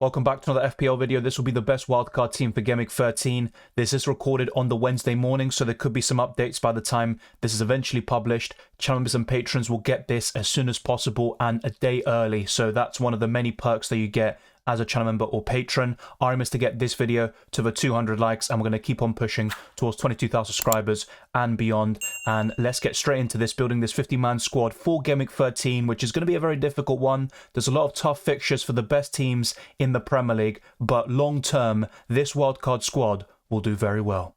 Welcome back to another FPL video. This will be the best wildcard team for Gameweek 13. This is recorded on the Wednesday morning, so there could be some updates by the time this is eventually published. Channel members and patrons will get this as soon as possible and a day early, so that's one of the many perks that you get as a channel member or patron. Our aim is to get this video to the 200 likes, and we're going to keep on pushing towards 22,000 subscribers and beyond. And let's get straight into this, building this 50-man squad for Gameweek 13, which is going to be a very difficult one. There's a lot of tough fixtures for the best teams in the Premier League, but long term, this wildcard squad will do very well.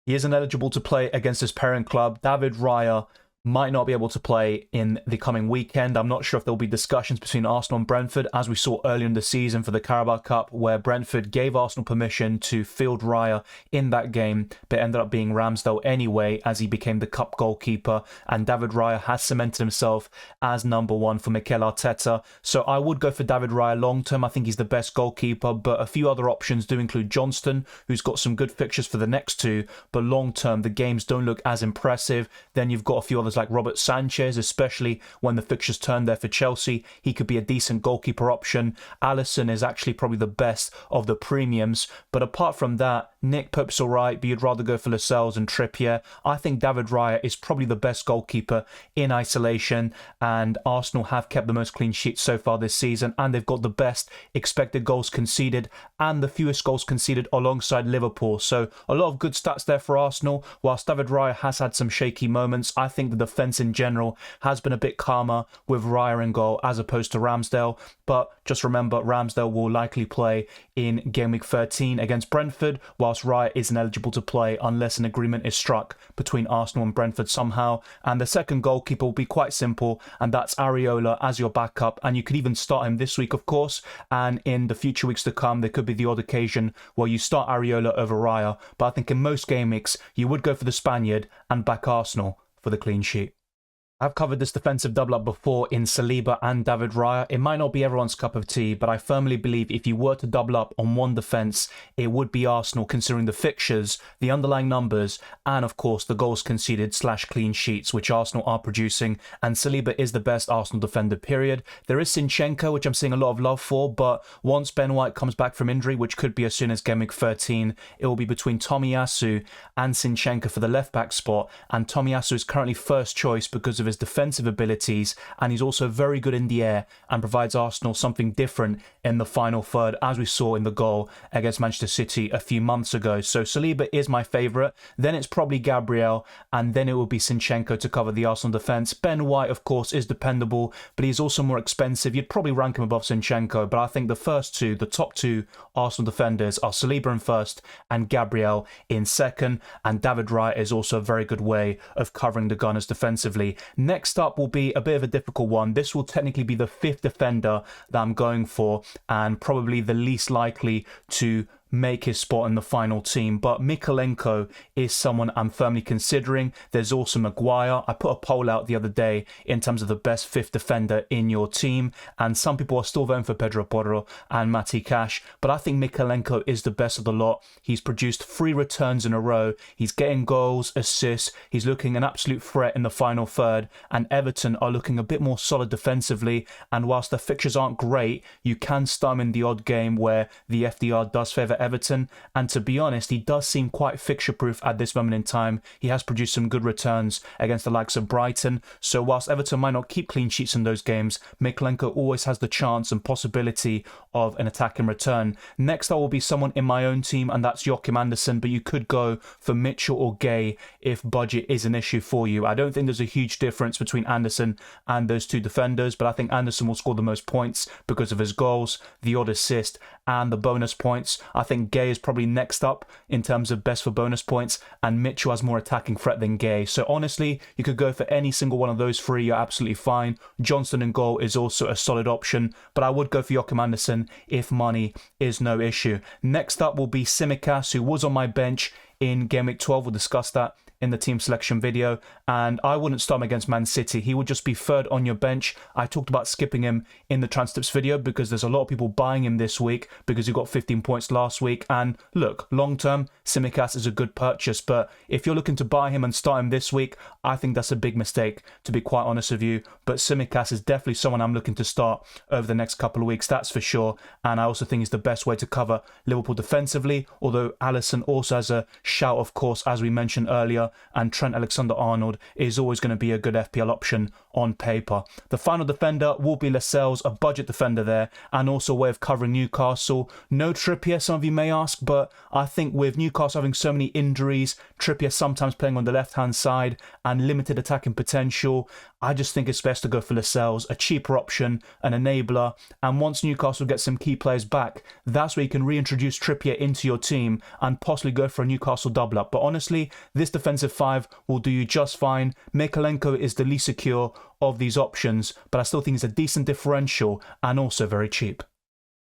He is ineligible to play against his parent club. David Raya might not be able to play in the coming weekend. I'm not sure if there will be discussions between Arsenal and Brentford, as we saw earlier in the season for the Carabao Cup, where Brentford gave Arsenal permission to field Raya in that game, but ended up being Ramsdale anyway, as he became the cup goalkeeper, and David Raya has cemented himself as number one for Mikel Arteta. So I would go for David Raya long term. I think he's the best goalkeeper, but a few other options do include Johnston, who's got some good fixtures for the next two, but long term the games don't look as impressive. Then you've got a few others like Robert Sanchez, especially when the fixtures turn there for Chelsea. He could be a decent goalkeeper option. Alisson is actually probably the best of the premiums, but apart from that, Nick Pope's alright, but you'd rather go for Lascelles and Trippier. I think David Raya is probably the best goalkeeper in isolation, and Arsenal have kept the most clean sheets so far this season, and they've got the best expected goals conceded and the fewest goals conceded alongside Liverpool. So a lot of good stats there for Arsenal. Whilst David Raya has had some shaky moments, I think the defence in general has been a bit calmer with Raya in goal as opposed to Ramsdale. But just remember, Ramsdale will likely play in Gameweek 13 against Brentford, whilst Raya isn't eligible to play unless an agreement is struck between Arsenal and Brentford somehow. And the second goalkeeper will be quite simple, and that's Areola as your backup. And you could even start him this week, of course, and in the future weeks to come there could be the odd occasion where you start Areola over Raya. But I think in most game weeks you would go for the Spaniard and back Arsenal for the clean sheet. I've covered this defensive double up before in Saliba and David Raya. It might not be everyone's cup of tea, but I firmly believe if you were to double up on one defence, it would be Arsenal, considering the fixtures, the underlying numbers, and of course the goals conceded / clean sheets, which Arsenal are producing. And Saliba is the best Arsenal defender, period. There is Zinchenko, which I'm seeing a lot of love for, but once Ben White comes back from injury, which could be as soon as Gameweek 13, it will be between Tomiyasu and Zinchenko for the left-back spot, and Tomiyasu is currently first choice because of his defensive abilities, and he's also very good in the air and provides Arsenal something different in the final third, as we saw in the goal against Manchester City a few months ago. So Saliba is my favourite. Then it's probably Gabriel, and then it will be Zinchenko to cover the Arsenal defence. Ben White, of course, is dependable, but he's also more expensive. You'd probably rank him above Zinchenko, but I think the first two, the top two Arsenal defenders, are Saliba in first and Gabriel in second, and David Raya is also a very good way of covering the Gunners defensively. Next up will be a bit of a difficult one. This will technically be the fifth defender that I'm going for, and probably the least likely to make his spot in the final team, but Mykolenko is someone I'm firmly considering. There's also Maguire. I put a poll out the other day in terms of the best fifth defender in your team, and some people are still voting for Pedro Porro and Matty Cash, but I think Mykolenko is the best of the lot. He's produced 3 returns in a row. He's getting goals, assists. He's looking an absolute threat in the final third, and Everton are looking a bit more solid defensively, and whilst the fixtures aren't great, you can start him in the odd game where the FDR does favour Everton, and to be honest, he does seem quite fixture proof at this moment in time. He has produced some good returns against the likes of Brighton, so whilst Everton might not keep clean sheets in those games, Mykolenko always has the chance and possibility of an attack in return. Next up will be someone in my own team, and that's Joachim Andersen, but you could go for Mitchell or Gay if budget is an issue for you. I don't think there's a huge difference between Andersen and those two defenders, but I think Andersen will score the most points because of his goals, the odd assist, and the bonus points. I think Gay is probably next up in terms of best for bonus points, and Mitchell has more attacking threat than Gay. So honestly, you could go for any single one of those three. You're absolutely fine. Johnston in goal is also a solid option, but I would go for Joachim Andersen if money is no issue. Next up will be Tsimikas, who was on my bench in Gameweek 12. We'll discuss that in the team selection video, and I wouldn't start him against Man City. He would just be third on your bench. I talked about skipping him in the transfer tips video because there's a lot of people buying him this week because he got 15 points last week. And look, long term, Tsimikas is a good purchase, but if you're looking to buy him and start him this week, I think that's a big mistake, to be quite honest with you. But Tsimikas is definitely someone I'm looking to start over the next couple of weeks, that's for sure. And I also think he's the best way to cover Liverpool defensively, although Alisson also has a shout, of course, as we mentioned earlier, and Trent Alexander-Arnold is always going to be a good FPL option on paper. The final defender will be Lascelles, a budget defender there, and also a way of covering Newcastle. No Trippier, some of you may ask, but I think with Newcastle having so many injuries, Trippier sometimes playing on the left-hand side, and limited attacking potential, I just think it's best to go for Lascelles, a cheaper option, an enabler, and once Newcastle gets some key players back, that's where you can reintroduce Trippier into your team and possibly go for a Newcastle double-up. But honestly, this defensive five will do you just fine. Mykolenko is the least secure of these options, but I still think it's a decent differential and also very cheap.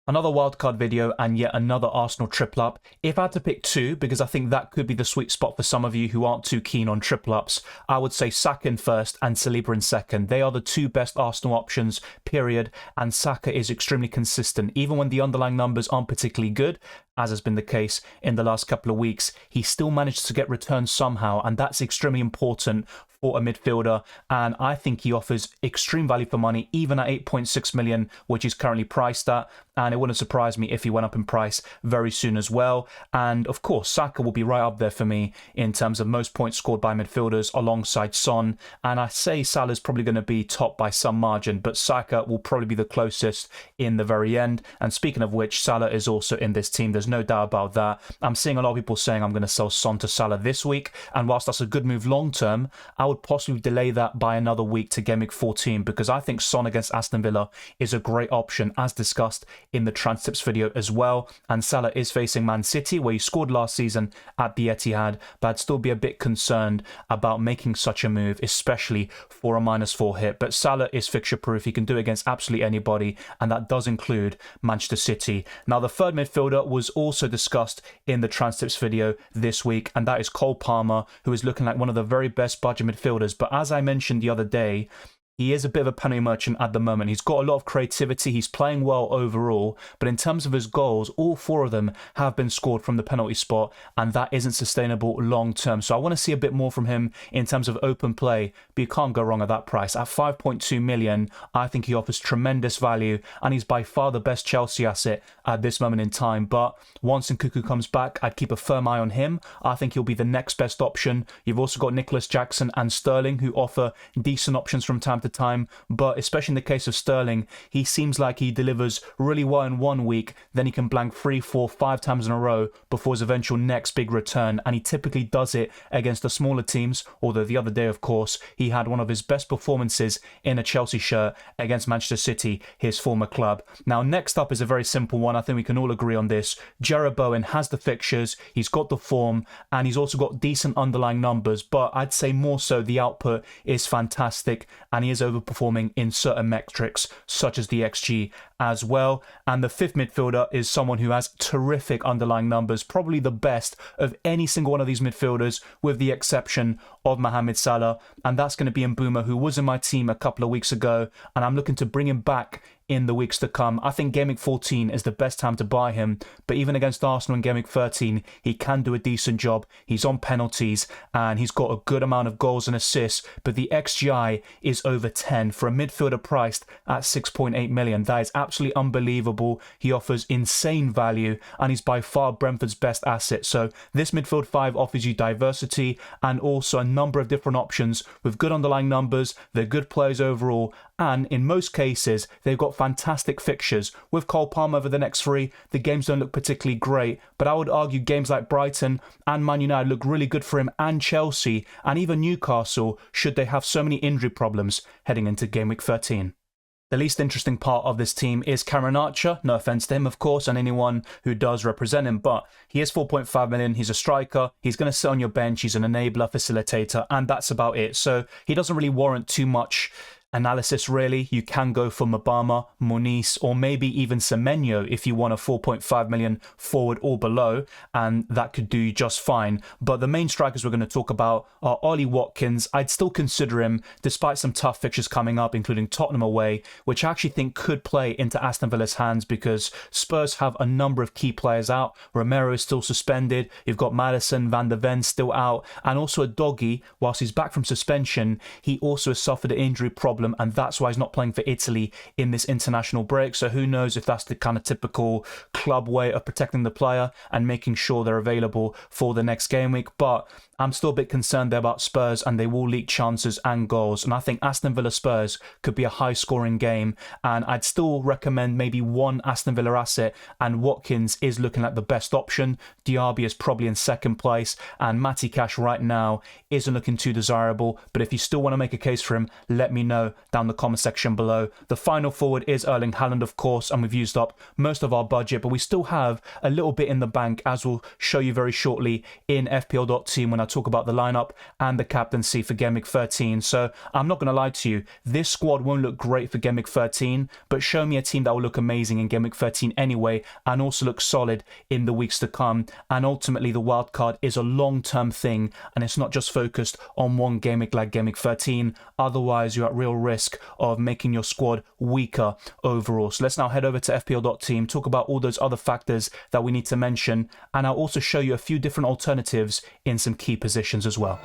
Another wildcard video and yet another Arsenal triple up. If I had to pick two, because I think that could be the sweet spot for some of you who aren't too keen on triple ups, I would say Saka in first and Saliba in second. They are the two best Arsenal options, period, and Saka is extremely consistent. Even when the underlying numbers aren't particularly good, as has been the case in the last couple of weeks, he still managed to get returns somehow, and that's extremely important for a midfielder, and I think he offers extreme value for money, even at 8.6 million, which is currently priced at, and it wouldn't surprise me if he went up in price very soon as well. And of course, Saka will be right up there for me in terms of most points scored by midfielders alongside Son, and I say Salah's probably going to be top by some margin, but Saka will probably be the closest in the very end. And speaking of which, Salah is also in this team, there's no doubt about that. I'm seeing a lot of people saying I'm going to sell Son to Salah this week, and whilst that's a good move long term, I would possibly delay that by another week to Gameweek 14 because I think Son against Aston Villa is a great option, as discussed in the transfer tips video as well. And Salah is facing Man City, where he scored last season at the Etihad, but I'd still be a bit concerned about making such a move, especially for a -4 hit. But Salah is fixture proof, he can do it against absolutely anybody, and that does include Manchester City. Now, the third midfielder was also discussed in the transfer tips video this week, and that is Cole Palmer, who is looking like one of the very best budget midfielders. But as I mentioned the other day, he is a bit of a penalty merchant at the moment. He's got a lot of creativity. He's playing well overall. But in terms of his goals, all 4 of them have been scored from the penalty spot. And that isn't sustainable long term. So I want to see a bit more from him in terms of open play. But you can't go wrong at that price. At 5.2 million, I think he offers tremendous value. And he's by far the best Chelsea asset at this moment in time. But once Nkunku comes back, I'd keep a firm eye on him. I think he'll be the next best option. You've also got Nicholas Jackson and Sterling, who offer decent options from time to time, but especially in the case of Sterling, he seems like he delivers really well in one week, then he can blank 3, 4, 5 times in a row before his eventual next big return, and he typically does it against the smaller teams, although the other day, of course, he had one of his best performances in a Chelsea shirt against Manchester City, his former club. Now, next up is a very simple one. I think we can all agree on this. Jarrod Bowen has the fixtures, he's got the form, and he's also got decent underlying numbers, but I'd say more so the output is fantastic, and he is overperforming in certain metrics such as the XG as well. And the fifth midfielder is someone who has terrific underlying numbers, probably the best of any single one of these midfielders with the exception of Mohamed Salah, and that's going to be Mbeumo, who was in my team a couple of weeks ago, and I'm looking to bring him back in the weeks to come. I think Gameweek 14 is the best time to buy him, but even against Arsenal in Gameweek 13, he can do a decent job. He's on penalties and he's got a good amount of goals and assists, but the XGI is over 10 for a midfielder priced at 6.8 million. That is absolutely unbelievable. He offers insane value and he's by far Brentford's best asset. So this midfield 5 offers you diversity and also a number of different options with good underlying numbers. They're good players overall, and in most cases, they've got fantastic fixtures. With Cole Palmer over the next 3, the games don't look particularly great, but I would argue games like Brighton and Man United look really good for him, and Chelsea, and even Newcastle, should they have so many injury problems heading into Gameweek 13. The least interesting part of this team is Cameron Archer. No offence to him, of course, and anyone who does represent him, but he is 4.5 million. He's a striker. He's going to sit on your bench. He's an enabler, facilitator, and that's about it. So he doesn't really warrant too much analysis really. You can go for Mabama, Moniz, or maybe even Semenyo if you want a 4.5 million forward or below, and that could do you just fine. But the main strikers we're going to talk about are Ollie Watkins. I'd still consider him despite some tough fixtures coming up, including Tottenham away, which I actually think could play into Aston Villa's hands because Spurs have a number of key players out. Romero is still suspended. You've got Maddison, Van der Ven still out, and also a Doggy, whilst he's back from suspension, he also has suffered an injury problem, and that's why he's not playing for Italy in this international break. So who knows if that's the kind of typical club way of protecting the player and making sure they're available for the next game week. But I'm still a bit concerned there about Spurs, and they will leak chances and goals. And I think Aston Villa Spurs could be a high scoring game. And I'd still recommend maybe one Aston Villa asset, and Watkins is looking like the best option. Diaby is probably in second place, and Matty Cash right now isn't looking too desirable. But if you still want to make a case for him, let me know down the comment section below. The final forward is Erling Haaland, of course, and we've used up most of our budget, but we still have a little bit in the bank, as we'll show you very shortly in FPL Team when I talk about the lineup and the captaincy for Gameweek 13. So I'm not going to lie to you, this squad won't look great for Gameweek 13, but show me a team that will look amazing in Gameweek 13 anyway, and also look solid in the weeks to come. And ultimately, the wildcard is a long-term thing, and it's not just focused on one game week like Gameweek 13. Otherwise, you're at real risk of making your squad weaker overall. So let's now head over to FPL Team, talk about all those other factors that we need to mention, and I'll also show you a few different alternatives in some key positions as well.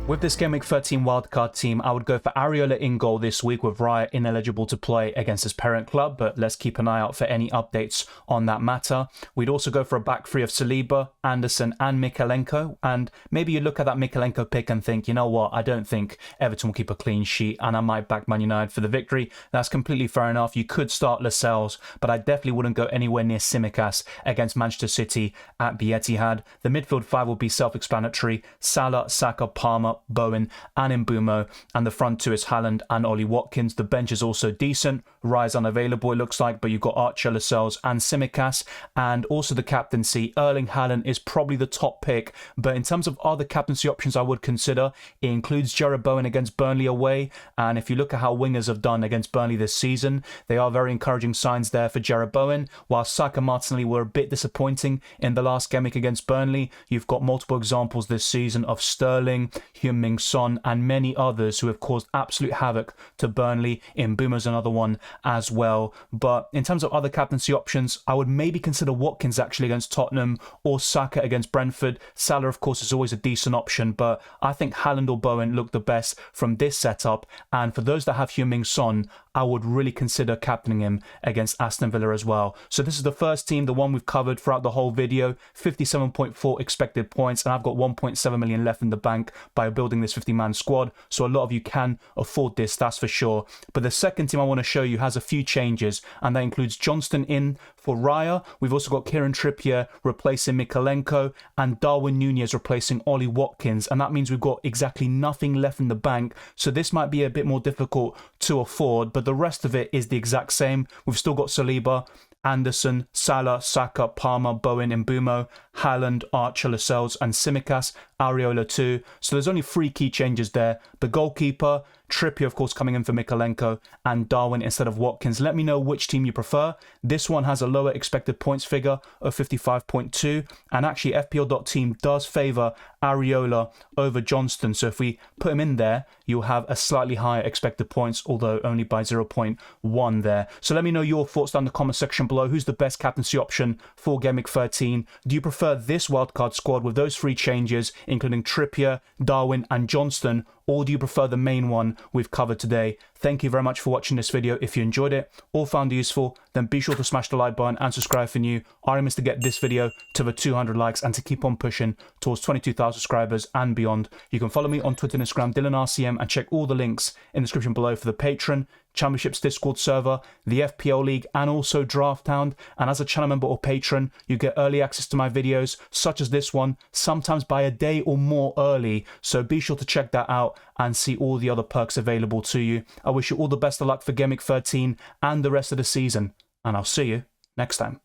With this Gameweek 13 wildcard team, I would go for Areola in goal this week, with Raya ineligible to play against his parent club, but let's keep an eye out for any updates on that matter. We'd also go for a back three of Saliba, Anderson and Mykolenko, and maybe you look at that Mykolenko pick and think, you know what, I don't think Everton will keep a clean sheet and I might back Man United for the victory. That's completely fair enough. You could start Lascelles, but I definitely wouldn't go anywhere near Tsimikas against Manchester City at the Etihad. The midfield five will be self-explanatory: Salah, Saka, Palmer, Bowen and Mbeumo, and the front two is Haaland and Ollie Watkins. The bench is also decent. Raya's unavailable, it looks like, but you've got Archer, Lascelles and Tsimikas. And also the captaincy, Erling Haaland is probably the top pick, but in terms of other captaincy options I would consider, it includes Jarrod Bowen against Burnley away, and if you look at how wingers have done against Burnley this season, they are very encouraging signs there for Jarrod Bowen. While Saka and Martinelli were a bit disappointing in the last game week against Burnley, you've got multiple examples this season of Sterling, Heung-min Son and many others who have caused absolute havoc to Burnley. Mbeumo's another one as well. But in terms of other captaincy options, I would maybe consider Watkins actually against Tottenham, or Saka against Brentford. Salah, of course, is always a decent option, but I think Haaland or Bowen look the best from this setup. And for those that have Heung-min Son, I would really consider captaining him against Aston Villa as well. So this is the first team, the one we've covered throughout the whole video. 57.4 expected points, and I've got 1.7 million left in the bank by building this 50-man squad. So a lot of you can afford this, that's for sure. But the second team I want to show you has a few changes, and that includes Johnston in for Raya. We've also got Kieran Trippier replacing Mykolenko, and Darwin Nunez replacing Ollie Watkins. And that means we've got exactly nothing left in the bank. So this might be a bit more difficult to afford, but the rest of it is the exact same. We've still got Saliba, Anderson, Salah, Saka, Palmer, Bowen, Mbeumo, Haaland, Archer, Lascelles and Tsimikas, Areola too. So there's only 3 key changes there. The goalkeeper, Trippier, of course, coming in for Mykolenko, and Darwin instead of Watkins. Let me know which team you prefer. This one has a lower expected points figure of 55.2, and actually FPL Team does favour Areola over Johnston. So if we put him in there, you'll have a slightly higher expected points, although only by 0.1 there. So let me know your thoughts down in the comment section below. Who's the best captaincy option for Gameweek 13? Do you prefer this wildcard squad with those 3 changes, including Trippier, Darwin and Johnston, or do you prefer the main one we've covered today? Thank you very much for watching this video. If you enjoyed it or found it useful, then be sure to smash the like button and subscribe if you're new. Our aim is to get this video to the 200 likes and to keep on pushing towards 22,000 subscribers and beyond. You can follow me on Twitter and Instagram, DylanRCM, and check all the links in the description below for the Patreon, Championships Discord server, the FPL League, and also Draft Hound. And as a channel member or patron, you get early access to my videos, such as this one, sometimes by a day or more early. So be sure to check that out and see all the other perks available to you. I wish you all the best of luck for Gameweek 13 and the rest of the season, and I'll see you next time.